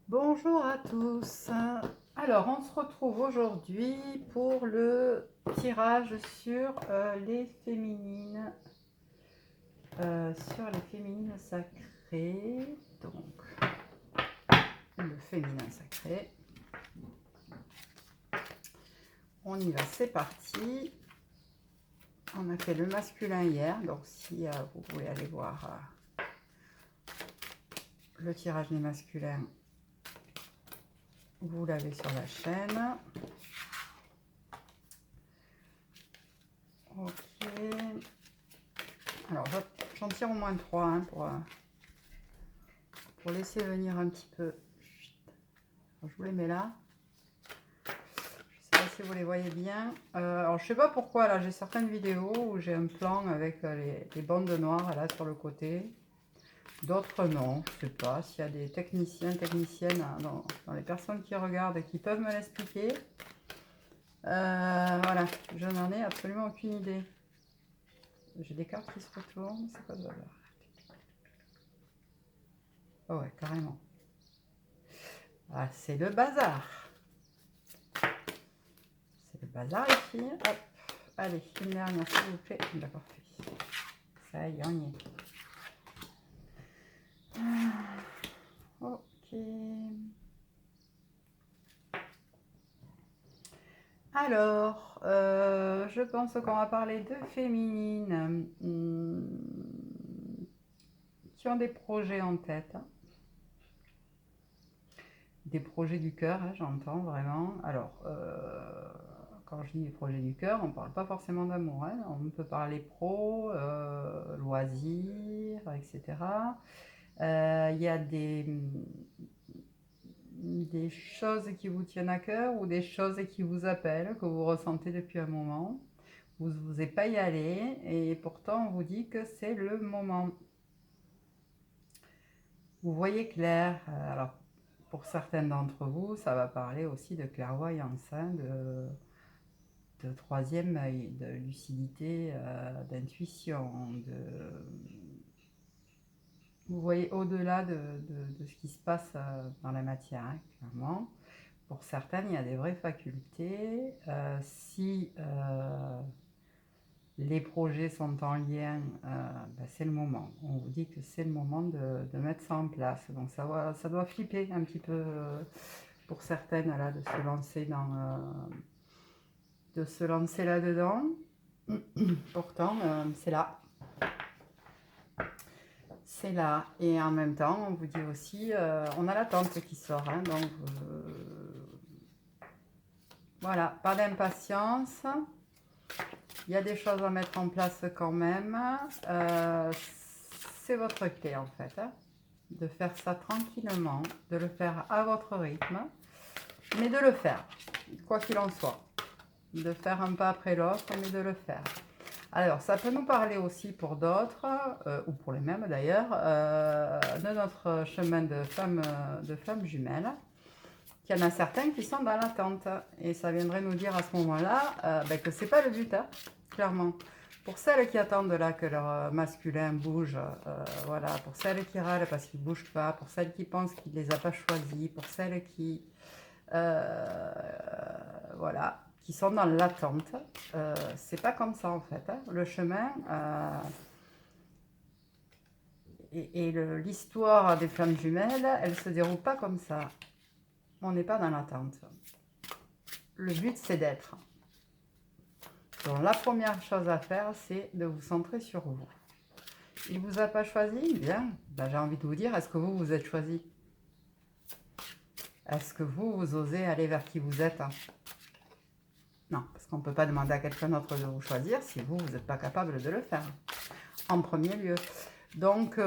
Bonjour à tous. Alors, on se retrouve aujourd'hui pour le tirage sur les féminines, sacrées. Donc, le féminin sacré. On y va, c'est parti. On a fait le masculin hier, donc si vous voulez aller voir le tirage des masculins, vous l'avez sur la chaîne. Ok. Alors, j'en tire au moins 3 hein, pour laisser venir un petit peu. Alors, je vous les mets là. Je ne sais pas si vous les voyez bien. Alors, je ne sais pas pourquoi, là, j'ai certaines vidéos où j'ai un plan avec les bandes noires là sur le côté. D'autres non, je ne sais pas. S'il y a des techniciens, techniciennes dans les personnes qui regardent et qui peuvent me l'expliquer. Voilà, je n'en ai absolument aucune idée. J'ai des cartes qui se retournent, c'est pas de valeur. Oh ouais, carrément. Ah, c'est le bazar. C'est le bazar ici. Hop. Allez, une dernière s'il vous plaît. D'accord, fait. Ça y est, on y est. Ok. Alors, je pense qu'on va parler de féminines qui ont des projets en tête. Des projets du cœur, hein, j'entends vraiment. Alors, quand je dis des projets du cœur, on ne parle pas forcément d'amour. Hein. On peut parler pro, loisirs, etc. Il y a des choses qui vous tiennent à cœur ou des choses qui vous appellent, que vous ressentez depuis un moment. Vous n'osez pas y aller et pourtant on vous dit que c'est le moment. Vous voyez clair. Alors, pour certaines d'entre vous, ça va parler aussi de clairvoyance, hein, de troisième œil, de lucidité, d'intuition, vous voyez au-delà de ce qui se passe dans la matière, hein, clairement. Pour certaines, il y a des vraies facultés. Si les projets sont en lien, c'est le moment. On vous dit que c'est le moment de mettre ça en place. Donc ça doit flipper un petit peu pour certaines là, de se lancer là-dedans. Pourtant, c'est là. C'est là. Et en même temps, on vous dit aussi, on a la tente qui sort. Hein, donc, voilà, pas d'impatience. Il y a des choses à mettre en place quand même. C'est votre clé en fait. Hein, de faire ça tranquillement, de le faire à votre rythme, mais de le faire, quoi qu'il en soit. De faire un pas après l'autre, mais de le faire. Alors, ça peut nous parler aussi pour d'autres, ou pour les mêmes d'ailleurs, de notre chemin de femmes jumelles, qu'il y en a certains qui sont dans l'attente. Et ça viendrait nous dire à ce moment-là que c'est pas le but, hein, clairement. Pour celles qui attendent là que leur masculin bouge, voilà, pour celles qui râlent parce qu'il ne bouge pas, pour celles qui pensent qu'il ne les a pas choisis, pour celles qui... voilà, qui sont dans l'attente. C'est pas comme ça en fait. Hein. Le chemin et l'histoire des flammes jumelles, elle se déroule pas comme ça. On n'est pas dans l'attente. Le but c'est d'être. Donc la première chose à faire, c'est de vous centrer sur vous. Il vous a pas choisi? Bien. Ben, j'ai envie de vous dire, est-ce que vous êtes choisi? Est-ce que vous osez aller vers qui vous êtes? Non, parce qu'on ne peut pas demander à quelqu'un d'autre de vous choisir si vous n'êtes pas capable de le faire, en premier lieu. Donc,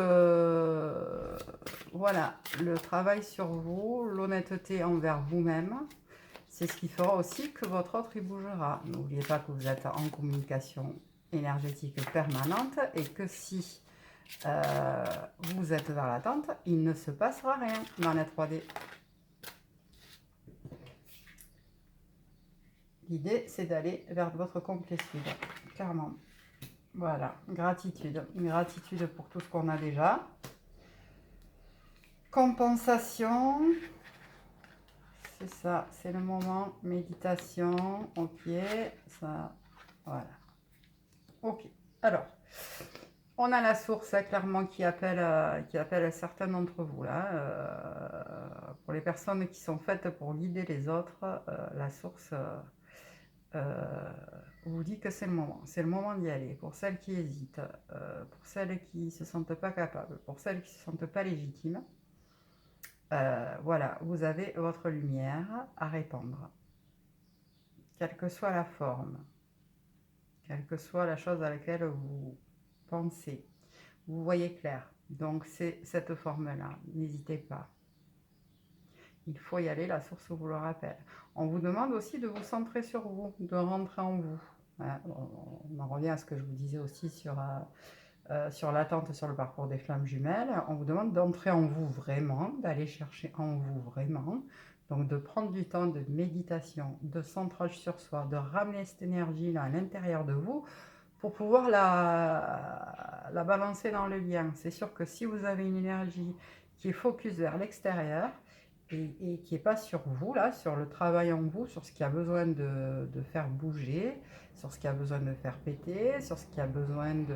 voilà, le travail sur vous, l'honnêteté envers vous-même, c'est ce qui fera aussi que votre autre, il bougera. N'oubliez pas que vous êtes en communication énergétique permanente et que si vous êtes dans l'attente, il ne se passera rien dans la 3D. L'idée, c'est d'aller vers votre complétude, clairement. Voilà, gratitude. Gratitude pour tout ce qu'on a déjà. Compensation. c'est ça, c'est le moment. Méditation, ok, ça, voilà. Ok, alors, on a la source, hein, clairement, qui appelle certains d'entre vous, là. Pour les personnes qui sont faites pour guider les autres, la source vous dit que c'est le moment. C'est le moment d'y aller. Pour celles qui hésitent, pour celles qui ne se sentent pas capables, pour celles qui ne se sentent pas légitimes, voilà, vous avez votre lumière à répandre. Quelle que soit la forme, quelle que soit la chose à laquelle vous pensez, vous voyez clair. Donc c'est cette forme-là, n'hésitez pas. Il faut y aller, la source vous le rappelle. On vous demande aussi de vous centrer sur vous, de rentrer en vous. On en revient à ce que je vous disais aussi sur l'attente sur le parcours des flammes jumelles. On vous demande d'entrer en vous vraiment, d'aller chercher en vous vraiment. Donc de prendre du temps de méditation, de centrage sur soi, de ramener cette énergie-là à l'intérieur de vous pour pouvoir la balancer dans le lien. C'est sûr que si vous avez une énergie qui est focus vers l'extérieur et qui n'est pas sur vous, là, sur le travail en vous, sur ce qui a besoin de faire bouger, sur ce qui a besoin de faire péter, sur ce qui a besoin de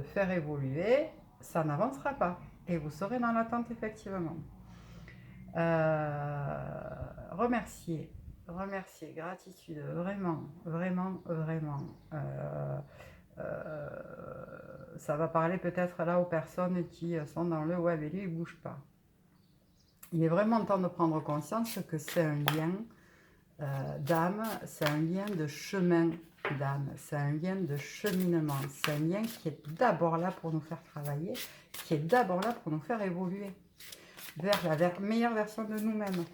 faire évoluer, ça n'avancera pas. Et vous serez dans l'attente, effectivement. Remercier, gratitude, vraiment, vraiment, vraiment. Ça va parler peut-être là aux personnes qui sont dans le web et lui, il ne bouge pas. Il est vraiment temps de prendre conscience que c'est un lien d'âme, c'est un lien de chemin d'âme, c'est un lien de cheminement, c'est un lien qui est d'abord là pour nous faire travailler, qui est d'abord là pour nous faire évoluer vers la meilleure version de nous-mêmes.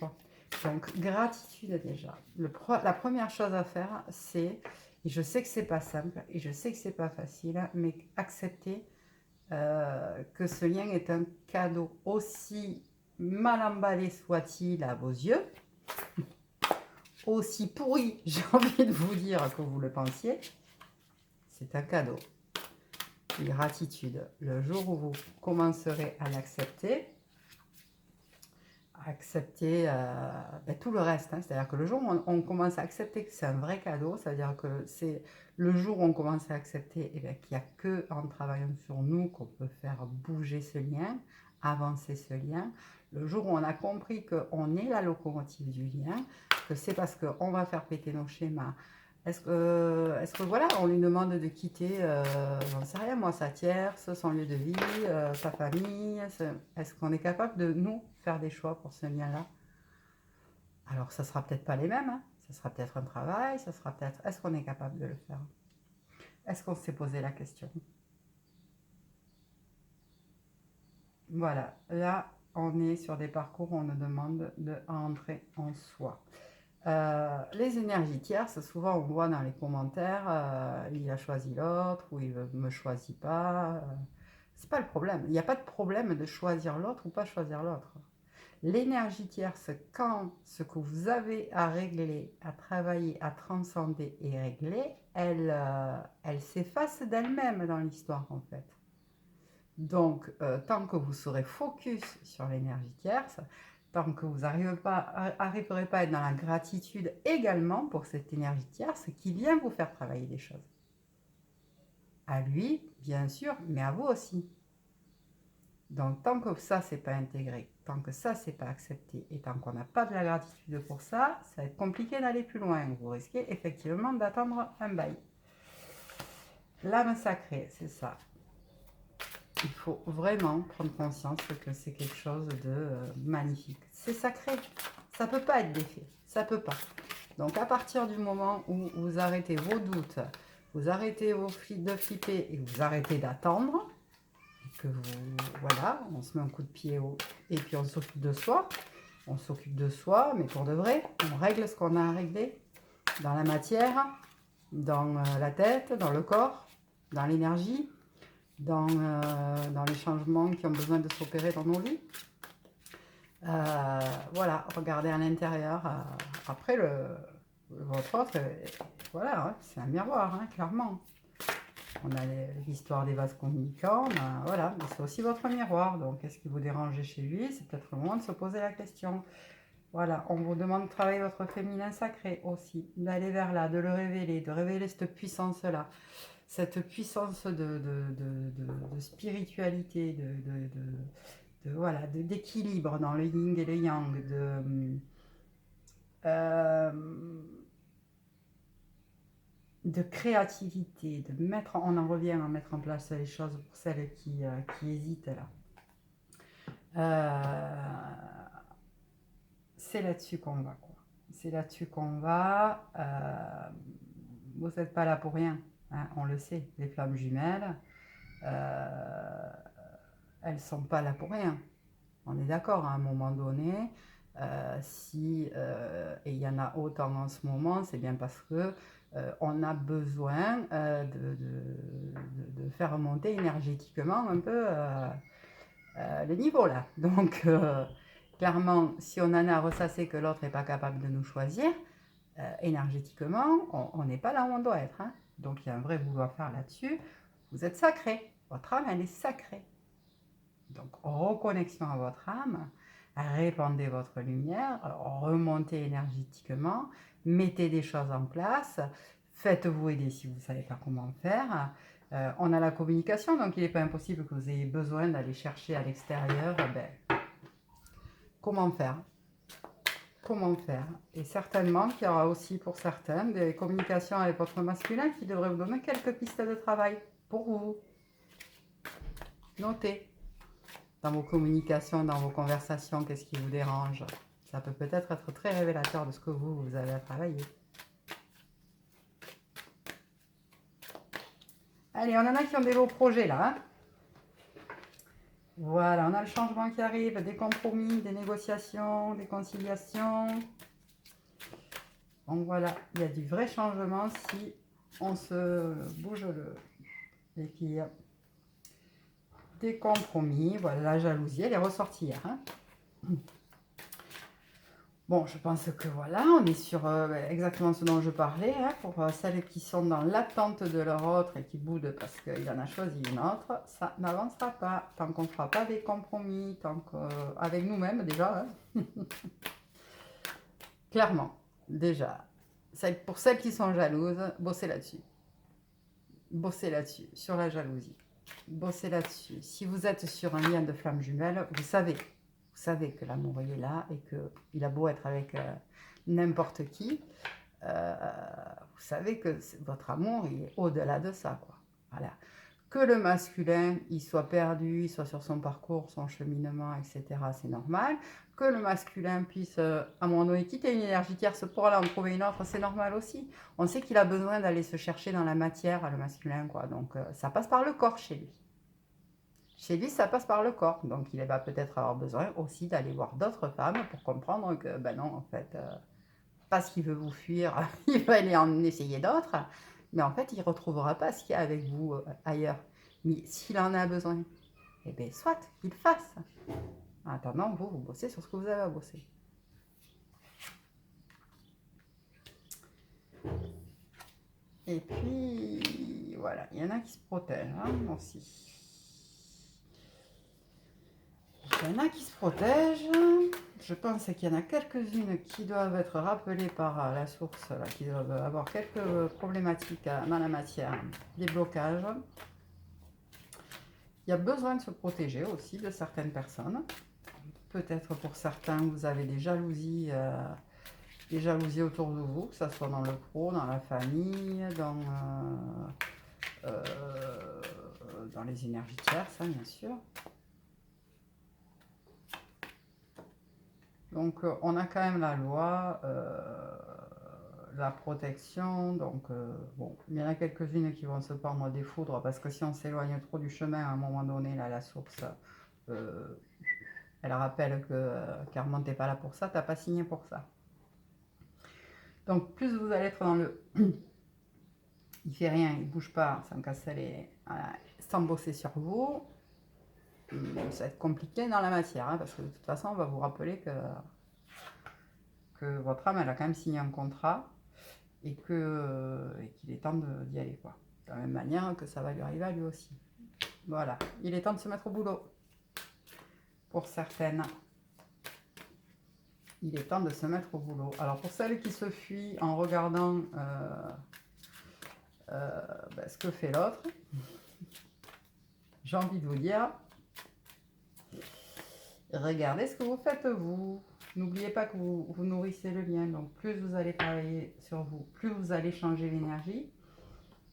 Donc, gratitude déjà. La première chose à faire, c'est, et je sais que c'est pas simple, et je sais que c'est pas facile, mais accepter que ce lien est un cadeau, aussi mal emballé soit-il à vos yeux, aussi pourri, j'ai envie de vous dire que vous le pensiez, c'est un cadeau. Gratitude. Le jour où vous commencerez à l'accepter, accepter tout le reste, hein. C'est-à-dire que le jour où on commence à accepter que c'est un vrai cadeau, c'est-à-dire que c'est le jour où on commence à accepter qu'il n'y a que en travaillant sur nous qu'on peut faire bouger ce lien, avancer ce lien. Le jour où on a compris qu'on est la locomotive du lien, que c'est parce qu'on va faire péter nos schémas. Est-ce que voilà, on lui demande de quitter, j'en sais rien, moi, sa tierce, son lieu de vie, sa famille. Est-ce qu'on est capable de, nous, faire des choix pour ce lien-là? Alors, ça sera peut-être pas les mêmes, hein. Ça sera peut-être un travail, ça sera peut-être... Est-ce qu'on est capable de le faire? Est-ce qu'on s'est posé la question? Voilà, là, on est sur des parcours où on nous demande de rentrer en soi. Les énergies tierces, souvent on voit dans les commentaires, il a choisi l'autre ou il ne me choisit pas. C'est pas le problème. Il n'y a pas de problème de choisir l'autre ou pas choisir l'autre. L'énergie tierce, quand ce que vous avez à régler, à travailler, à transcender et régler, elle s'efface d'elle-même dans l'histoire en fait. Donc, tant que vous serez focus sur l'énergie tierce, tant que vous n'arriverez pas à être dans la gratitude également pour cette énergie tierce qui vient vous faire travailler des choses. À lui, bien sûr, mais à vous aussi. Donc, tant que ça, c'est pas intégré, tant que ça, c'est pas accepté, et tant qu'on n'a pas de la gratitude pour ça, ça va être compliqué d'aller plus loin. Vous risquez effectivement d'attendre un bail. L'âme sacrée, c'est ça. Il faut vraiment prendre conscience que c'est quelque chose de magnifique. C'est sacré. Ça ne peut pas être défait. Ça ne peut pas. Donc, à partir du moment où vous arrêtez vos doutes, vous arrêtez de flipper et vous arrêtez d'attendre, que vous, voilà, on se met un coup de pied haut et puis on s'occupe de soi. On s'occupe de soi, mais pour de vrai, on règle ce qu'on a à régler dans la matière, dans la tête, dans le corps, dans l'énergie, dans les changements qui ont besoin de s'opérer dans nos vies. Voilà, regardez à l'intérieur. Après, votre autre, voilà, hein, c'est un miroir, hein, clairement. On a l'histoire des vases communicants, voilà, mais c'est aussi votre miroir. Donc, qu'est-ce qui vous dérange chez lui? C'est peut-être le moment de se poser la question. Voilà, on vous demande de travailler votre féminin sacré aussi, d'aller vers là, de le révéler, de révéler cette puissance-là, cette puissance de spiritualité, voilà, d'équilibre dans le yin et le yang, de créativité, on en revient à mettre en place les choses pour celles qui hésitent là. C'est là-dessus qu'on va, quoi. C'est là-dessus qu'on va. Vous n'êtes pas là pour rien, hein, on le sait. Les flammes jumelles, elles ne sont pas là pour rien. On est d'accord, à un moment donné, et il y en a autant en ce moment, c'est bien parce que on a besoin de faire remonter énergétiquement un peu le niveau là. Donc, clairement, si on en a ressassé que l'autre n'est pas capable de nous choisir, énergétiquement, on n'est pas là où on doit être. Hein. Donc, il y a un vrai boulot à faire là-dessus. Vous êtes sacré. Votre âme, elle est sacrée. Donc, reconnexion à votre âme. Répandez votre lumière. Remontez énergétiquement. Mettez des choses en place. Faites-vous aider si vous ne savez pas comment faire. On a la communication, donc il n'est pas impossible que vous ayez besoin d'aller chercher à l'extérieur. Comment faire? Comment faire? Et certainement qu'il y aura aussi pour certains des communications avec votre masculin qui devraient vous donner quelques pistes de travail pour vous. Notez dans vos communications, dans vos conversations, qu'est-ce qui vous dérange. Ça peut peut-être être très révélateur de ce que vous avez à travailler. Allez, on en a qui ont des beaux projets là. Hein. Voilà, on a le changement qui arrive, des compromis, des négociations, des conciliations. Donc voilà, il y a du vrai changement si on se bouge les filles. Des compromis, voilà, la jalousie, elle est ressortie hier. Hein. Bon, je pense que voilà, on est sur exactement ce dont je parlais, hein, pour celles qui sont dans l'attente de leur autre et qui boudent parce qu'il en a choisi une autre, ça n'avancera pas tant qu'on ne fera pas des compromis, tant qu'avec nous-mêmes déjà. Hein. Clairement, déjà, pour celles qui sont jalouses, bossez là-dessus. Bossez là-dessus, sur la jalousie. Bossez là-dessus. Si vous êtes sur un lien de flamme jumelle, vous savez que l'amour est là et qu'il a beau être avec n'importe qui, vous savez que votre amour il est au-delà de ça, quoi. Voilà. Que le masculin il soit perdu, il soit sur son parcours, son cheminement, etc., c'est normal. Que le masculin puisse à un moment donné quitter une énergie tierce pour aller en trouver une autre, c'est normal aussi. On sait qu'il a besoin d'aller se chercher dans la matière, le masculin, quoi. Donc ça passe par le corps chez lui. Chez lui, ça passe par le corps. Donc, il va peut-être avoir besoin aussi d'aller voir d'autres femmes pour comprendre que, ben non, en fait, parce qu'il veut vous fuir, il va aller en essayer d'autres. Mais en fait, il ne retrouvera pas ce qu'il y a avec vous ailleurs. Mais s'il en a besoin, eh bien, soit qu'il fasse. En attendant, vous bossez sur ce que vous avez à bosser. Et puis, voilà, il y en a qui se protègent, hein, aussi. Il y en a qui se protègent. Je pense qu'il y en a quelques-unes qui doivent être rappelées par la source, là, qui doivent avoir quelques problématiques dans la matière, des blocages. Il y a besoin de se protéger aussi de certaines personnes. Peut-être pour certains, vous avez des jalousies autour de vous, que ce soit dans le pro, dans la famille, dans les énergies tierces, hein, bien sûr. Donc, on a quand même la loi, la protection. Donc, bon, il y en a quelques-unes qui vont se prendre des foudres parce que si on s'éloigne trop du chemin, à un moment donné, là, la source, elle rappelle que Carmen, t'es pas là pour ça, t'as pas signé pour ça. Donc, plus vous allez être dans le il fait rien, il bouge pas, sans casser voilà, sans bosser sur vous. Ça va être compliqué dans la matière, hein, parce que de toute façon, on va vous rappeler que votre âme, elle a quand même signé un contrat et qu'il est temps d'y aller, quoi. De la même manière que ça va lui arriver à lui aussi. Voilà, il est temps de se mettre au boulot. Pour certaines. Il est temps de se mettre au boulot. Alors pour celles qui se fuient en regardant ce que fait l'autre, j'ai envie de vous dire, regardez ce que vous faites vous. N'oubliez pas que vous nourrissez le lien. Donc plus vous allez travailler sur vous, plus vous allez changer l'énergie.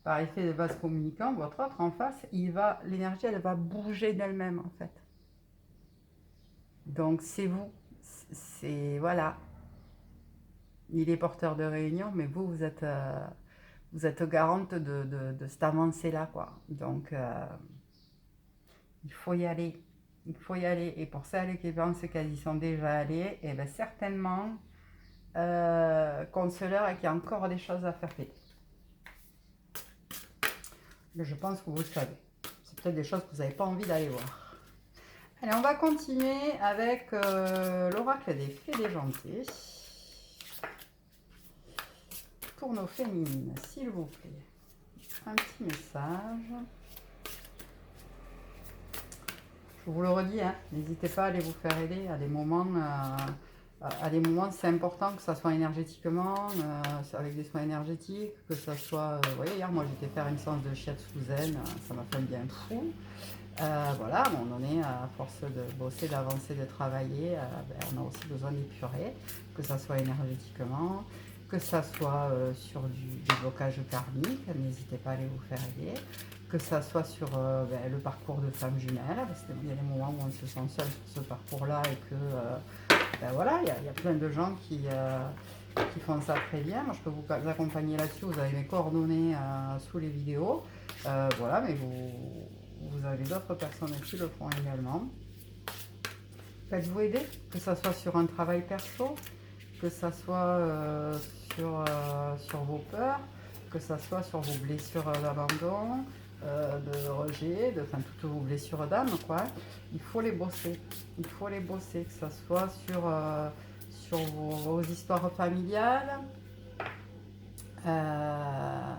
Par effet de vase communicant, votre autre en face, l'énergie, elle va bouger d'elle-même en fait. Donc c'est vous. C'est voilà. Il est porteur de réunion, mais vous êtes garante de cette avancée-là, quoi. Donc, il faut y aller. Il faut y aller. Et pour celles qui pensent qu'elles y sont déjà allées, et bien certainement, consoleur et qu'il y a encore des choses à faire péter. Mais je pense que vous le savez. C'est peut-être des choses que vous n'avez pas envie d'aller voir. Allez, on va continuer avec l'oracle des fées des gentils. Pour nos féminines, s'il vous plaît. Un petit message. Je vous le redis, hein, n'hésitez pas à aller vous faire aider à des moments. C'est important que ça soit énergétiquement, avec des soins énergétiques, que ça soit... vous voyez, hier, moi, j'étais faire une séance de shiatsu zen, ça m'a fait un bien fou. Voilà, à un moment donné, à force de bosser, d'avancer, de travailler, on a aussi besoin d'épurer, que ça soit énergétiquement, que ça soit sur du blocage karmique, n'hésitez pas à aller vous faire aider, que ça soit sur le parcours de femme jumelle, parce qu'il y a des moments où on se sent seul sur ce parcours-là et que voilà, il y a plein de gens qui font ça très bien. Moi, je peux vous accompagner là-dessus, vous avez mes coordonnées sous les vidéos, voilà, mais vous avez d'autres personnes qui le font également. Faites-vous aider, que ce soit sur un travail perso, que ce soit sur vos peurs, que ce soit sur vos blessures d'abandon, de rejet, enfin toutes vos blessures d'âme, quoi. Il faut les bosser. Il faut les bosser, que ce soit sur vos histoires familiales. Voilà,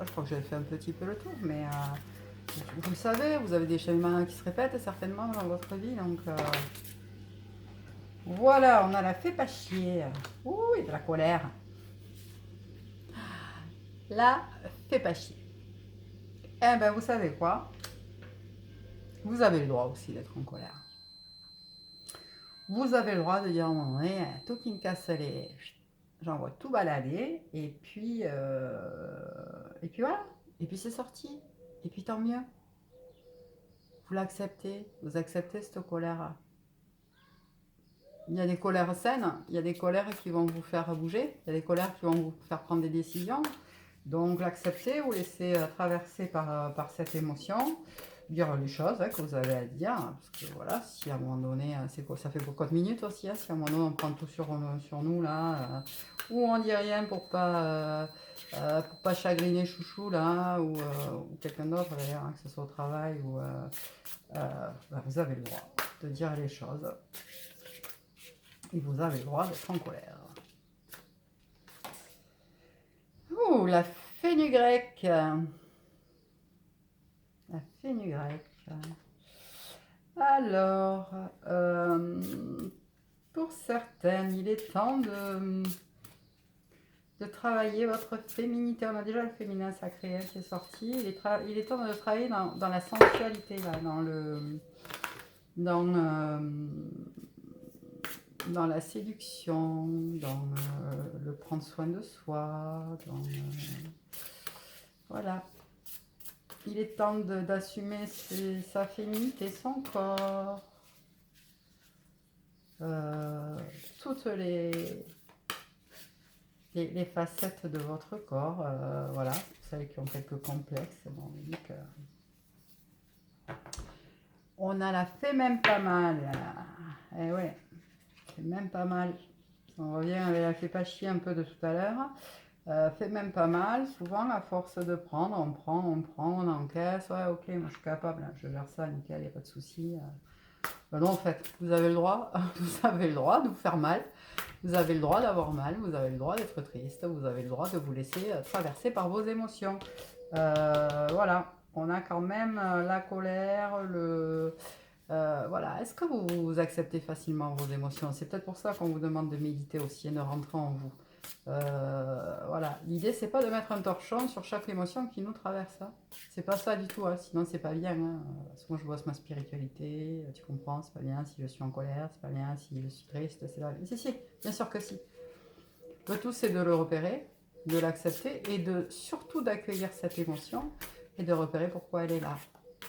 je crois que j'avais fait un petit peu le tour, mais vous le savez, vous avez des schémas qui se répètent certainement dans votre vie, donc voilà, on a la fée pas chier. Ouh, il y a de la colère. La fée pas chier. Eh ben, vous savez quoi? Vous avez le droit aussi d'être en colère. Vous avez le droit de dire à un moment donné, tout qui me casse les... J'envoie tout balader, et puis voilà. Et puis c'est sorti. Et puis tant mieux. Vous l'acceptez. Vous acceptez cette colère. Il y a des colères saines, il y a des colères qui vont vous faire bouger, il y a des colères qui vont vous faire prendre des décisions. Donc l'accepter, vous laisser traverser par cette émotion, dire les choses que vous avez à dire. Parce que voilà, si à un moment donné, ça fait beaucoup de minutes aussi, si à un moment donné on prend tout sur nous là, ou on dit rien pour pas chagriner chouchou là, ou quelqu'un d'autre d'ailleurs, que ce soit au travail, ou vous avez le droit de dire les choses. Et vous avez le droit d'être en colère. Ouh, la fenugrec. La fenugrec. Alors, pour certaines, il est temps de travailler votre féminité. On a déjà le féminin sacré qui est sorti. Il est temps de travailler dans la sensualité, là, dans la séduction, dans le prendre soin de soi, voilà. Il est temps d'assumer sa féminité, son corps, toutes les facettes de votre corps, voilà, pour celles qui ont quelques complexes, bon, on dit que on a la fait même pas mal, et ouais. C'est même pas mal. On revient avec la fait pas chier un peu de tout à l'heure. Fait même pas mal. Souvent, à force de prendre, on encaisse. Ouais, ok, moi je suis capable, je gère ça, nickel, il n'y a pas de souci. Non, en fait, vous avez le droit, vous avez le droit de vous faire mal. Vous avez le droit d'avoir mal. Vous avez le droit d'être triste. Vous avez le droit de vous laisser traverser par vos émotions. Voilà, on a quand même la colère, voilà. Est-ce que vous acceptez facilement vos émotions? C'est peut-être pour ça qu'on vous demande de méditer aussi et de rentrer en vous. Voilà, l'idée c'est pas de mettre un torchon sur chaque émotion qui nous traverse, hein. C'est pas ça du tout, hein. Sinon c'est pas bien, hein. Parce que moi je bosse ma spiritualité, tu comprends, c'est pas bien si je suis en colère, c'est pas bien si je suis triste, c'est pas bien. Si, bien sûr que si. Le tout c'est de le repérer, de l'accepter et de surtout d'accueillir cette émotion et de repérer pourquoi elle est là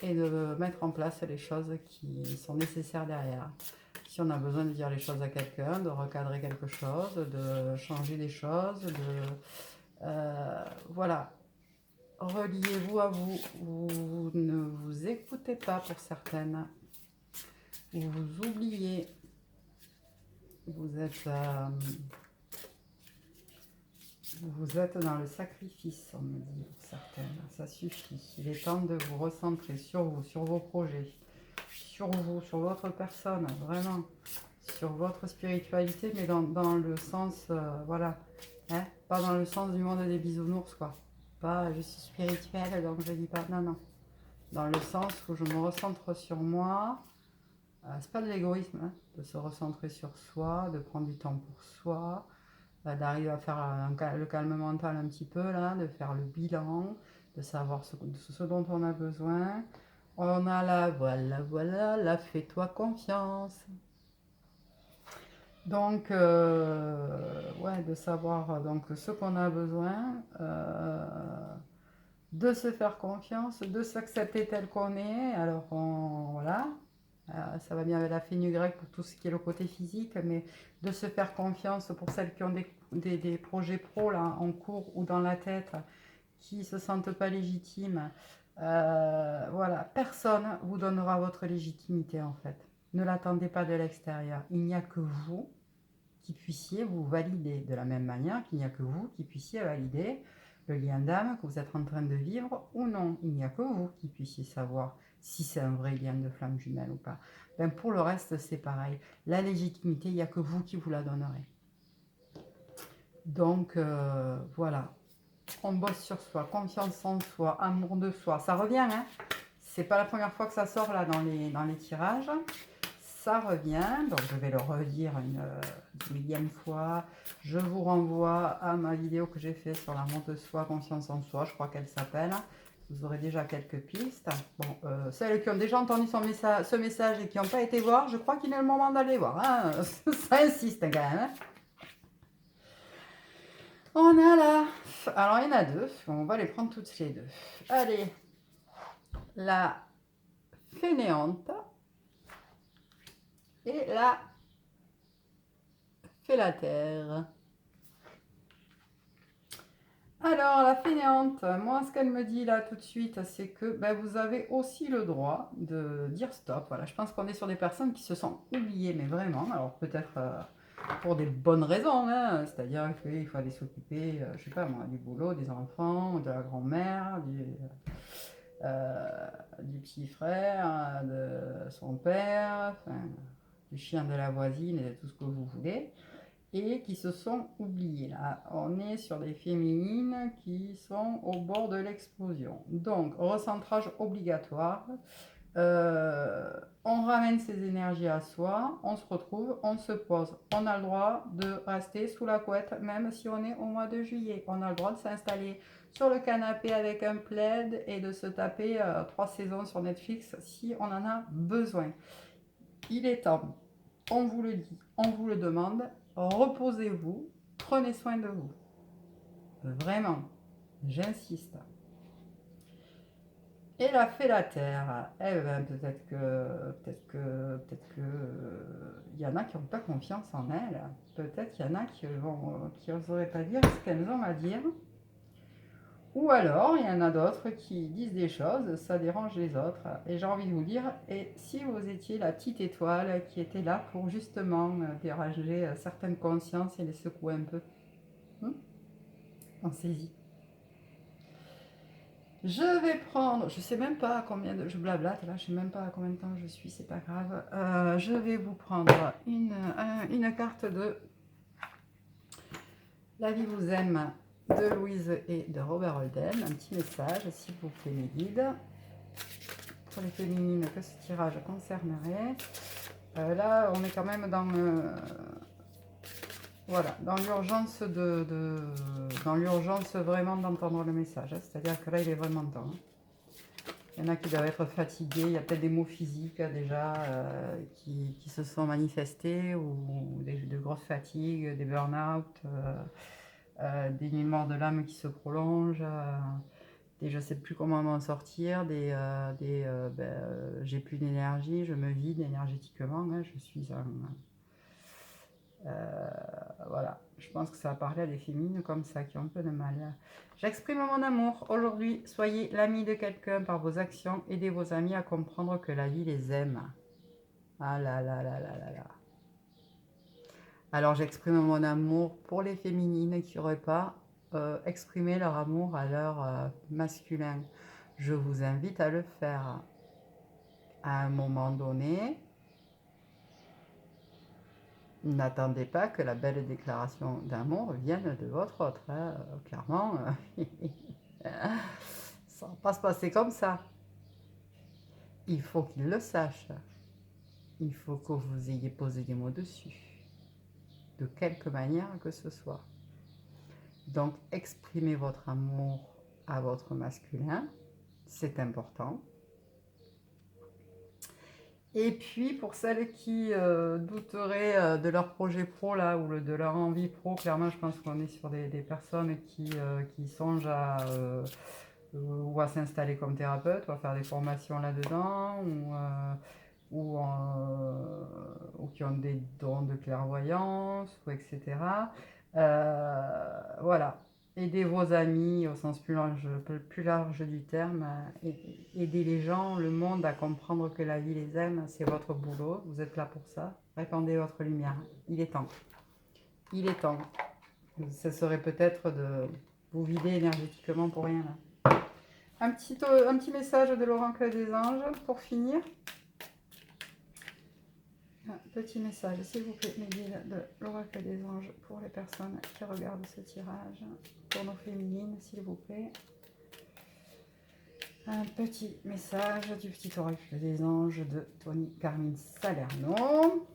et de mettre en place les choses qui sont nécessaires derrière. Si on a besoin de dire les choses à quelqu'un, de recadrer quelque chose, de changer des choses, voilà. Reliez-vous à vous. Vous ne vous écoutez pas pour certaines. Vous vous oubliez. Vous êtes dans le sacrifice, on me dit pour certaines. Ça suffit. Il est temps de vous recentrer sur vous, sur vos projets, sur vous, sur votre personne, vraiment. Sur votre spiritualité, mais dans le sens, voilà, hein, pas dans le sens du monde des bisounours, quoi. Pas je suis spirituelle, donc je dis pas, non, non. Dans le sens où je me recentre sur moi, c'est pas de l'égoïsme, hein, de se recentrer sur soi, de prendre du temps pour soi, d'arriver à faire le calme mental un petit peu, là, de faire le bilan, de savoir ce dont on a besoin. On a la, voilà, la fais-toi confiance. Donc, ouais, de savoir donc, ce qu'on a besoin, de se faire confiance, de s'accepter tel qu'on est. Alors, voilà, ça va bien avec la fenugrec pour tout ce qui est le côté physique, mais de se faire confiance pour celles qui ont des projets pro là, en cours ou dans la tête, qui ne se sentent pas légitimes. Voilà, personne vous donnera votre légitimité en fait. Ne l'attendez pas de l'extérieur. Il n'y a que vous qui puissiez vous valider de la même manière qu'il n'y a que vous qui puissiez valider le lien d'âme que vous êtes en train de vivre ou non. Il n'y a que vous qui puissiez savoir si c'est un vrai lien de flamme jumelle ou pas. Ben pour le reste, c'est pareil. La légitimité, il n'y a que vous qui vous la donnerez. Donc, voilà. On bosse sur soi, confiance en soi, amour de soi. Ça revient, hein. C'est pas la première fois que ça sort là dans les tirages. Ça revient, donc je vais le redire une millième fois. Je vous renvoie à ma vidéo que j'ai fait sur l'amour de soi, confiance en soi, je crois qu'elle s'appelle. Vous aurez déjà quelques pistes. Bon, celles qui ont déjà entendu ce message et qui n'ont pas été voir, je crois qu'il est le moment d'aller voir, hein. Ça insiste quand même, hein. On a là, alors il y en a deux, on va les prendre toutes les deux. Allez, la fainéante et la fellataire. Alors, la fainéante, moi, ce qu'elle me dit là tout de suite, c'est que ben, vous avez aussi le droit de dire stop. Voilà, je pense qu'on est sur des personnes qui se sont oubliées, mais vraiment. Alors, peut-être pour des bonnes raisons, hein, c'est-à-dire qu'il faut aller s'occuper, je sais pas moi, du boulot, des enfants, de la grand-mère, du petit frère, de son père, enfin, du chien de la voisine et de tout ce que vous voulez et qui se sont oubliées. Là, on est sur des féminines qui sont au bord de l'explosion. Donc, recentrage obligatoire. On ramène ses énergies à soi, on se retrouve, on se pose. On a le droit de rester sous la couette, même si on est au mois de juillet. On a le droit de s'installer sur le canapé avec un plaid et de se taper 3 saisons sur Netflix si on en a besoin. Il est temps, on vous le dit, on vous le demande, reposez-vous, prenez soin de vous. Vraiment, j'insiste. Et la fellataire, eh ben, peut-être que, il y en a qui n'ont pas confiance en elles. Peut-être qu'il y en a qui n'oseraient pas dire ce qu'elles ont à dire. Ou alors, il y en a d'autres qui disent des choses, ça dérange les autres. Et j'ai envie de vous dire, et si vous étiez la petite étoile qui était là pour justement déranger certaines consciences et les secouer un peu, pensez-y. Je vais prendre, je sais même pas combien de, je blablate là, je sais même pas à combien de temps je suis, c'est pas grave. Je vais vous prendre une carte de La vie vous aime de Louise et de Robert Holden. Un petit message, s'il vous plaît, mes guides. Pour les féminines que ce tirage concernerait. Là, on est quand même dans... voilà, dans l'urgence dans l'urgence vraiment d'entendre le message. Hein. C'est-à-dire que là, il est vraiment temps. Hein. Il y en a qui doivent être fatigués, il y a peut-être des maux physiques déjà qui se sont manifestés, ou de grosses fatigues, des burn-out, des nuits morts de l'âme qui se prolongent, des je ne sais plus comment m'en sortir, j'ai plus d'énergie, je me vide énergétiquement, hein, je suis un... voilà, je pense que ça va parler à des féminines comme ça, qui ont un peu de mal. J'exprime mon amour. Aujourd'hui, soyez l'ami de quelqu'un par vos actions. Aidez vos amis à comprendre que la vie les aime. Ah là là là là là là. Alors, j'exprime mon amour pour les féminines qui n'auraient pas exprimé leur amour à leur masculin. Je vous invite à le faire. À un moment donné, n'attendez pas que la belle déclaration d'amour vienne de votre autre. Hein. Clairement, ça ne va pas se passer comme ça. Il faut qu'il le sache. Il faut que vous ayez posé des mots dessus. De quelque manière que ce soit. Donc, exprimez votre amour à votre masculin. C'est important. Et puis, pour celles qui douteraient de leur projet pro, là, ou de leur envie pro, clairement, je pense qu'on est sur des personnes qui songent à... ou à s'installer comme thérapeute, ou à faire des formations là-dedans, ou qui ont des dons de clairvoyance, ou etc. Voilà. Aidez vos amis au sens plus large du terme. Aidez les gens, le monde à comprendre que la vie les aime. C'est votre boulot. Vous êtes là pour ça. Répandez votre lumière. Il est temps. Il est temps. Ce serait peut-être de vous vider énergétiquement pour rien là. Un petit message de l'oracle des anges pour finir. Un petit message, s'il vous plaît, mes guides, de l'oracle des anges pour les personnes qui regardent ce tirage. Pour nos féminines, s'il vous plaît. Un petit message du petit oracle des anges de Tony Carmine Salerno.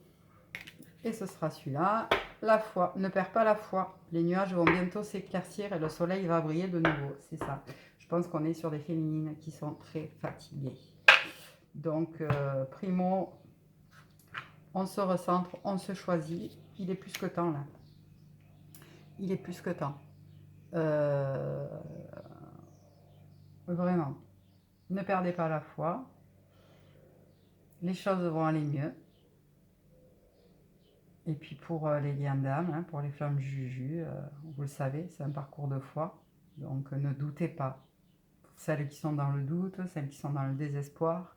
Et ce sera celui-là. La foi. Ne perds pas la foi. Les nuages vont bientôt s'éclaircir et le soleil va briller de nouveau. C'est ça. Je pense qu'on est sur des féminines qui sont très fatiguées. Donc, primo, on se recentre, on se choisit. Il est plus que temps, là. Il est plus que temps. Vraiment. Ne perdez pas la foi. Les choses vont aller mieux. Et puis pour les liens d'âme, hein, pour les flammes Juju, vous le savez, c'est un parcours de foi. Donc ne doutez pas. Pour celles qui sont dans le doute, celles qui sont dans le désespoir,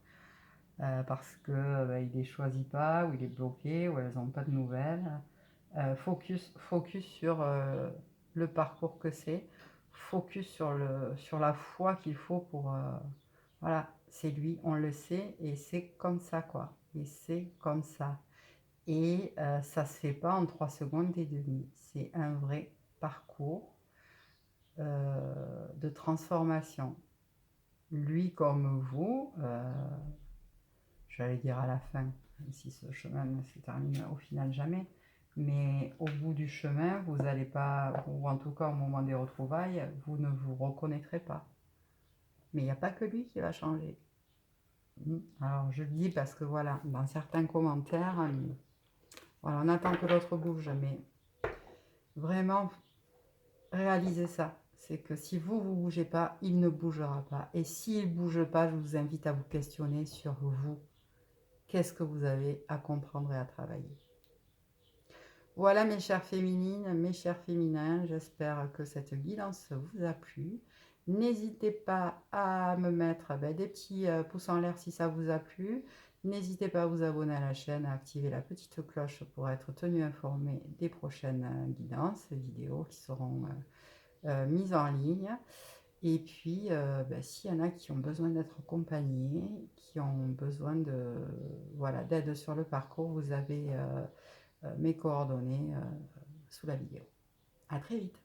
parce qu'il ne les choisit pas, ou il est bloqué, ou elles n'ont pas de nouvelles. Focus sur le parcours que c'est. Focus sur la foi qu'il faut pour... voilà, c'est lui, on le sait, et c'est comme ça, quoi. Et c'est comme ça. Et ça ne se fait pas en 3 secondes et demie. C'est un vrai parcours de transformation. Lui comme vous, j'allais dire à la fin, même si ce chemin ne se termine au final jamais, mais au bout du chemin, vous n'allez pas, ou en tout cas au moment des retrouvailles, vous ne vous reconnaîtrez pas. Mais il n'y a pas que lui qui va changer. Alors je le dis parce que voilà, dans certains commentaires, voilà, on attend que l'autre bouge, mais vraiment réalisez ça. C'est que si vous ne bougez pas, il ne bougera pas. Et s'il ne bouge pas, je vous invite à vous questionner sur vous. Qu'est-ce que vous avez à comprendre et à travailler? Voilà mes chères féminines, mes chers féminins, j'espère que cette guidance vous a plu. N'hésitez pas à me mettre des petits pouces en l'air si ça vous a plu. N'hésitez pas à vous abonner à la chaîne, à activer la petite cloche pour être tenu informé des prochaines guidances vidéos qui seront mises en ligne. Et puis, s'il y en a qui ont besoin d'être accompagnés, qui ont besoin d'aide sur le parcours, vous avez mes coordonnées sous la vidéo. À très vite.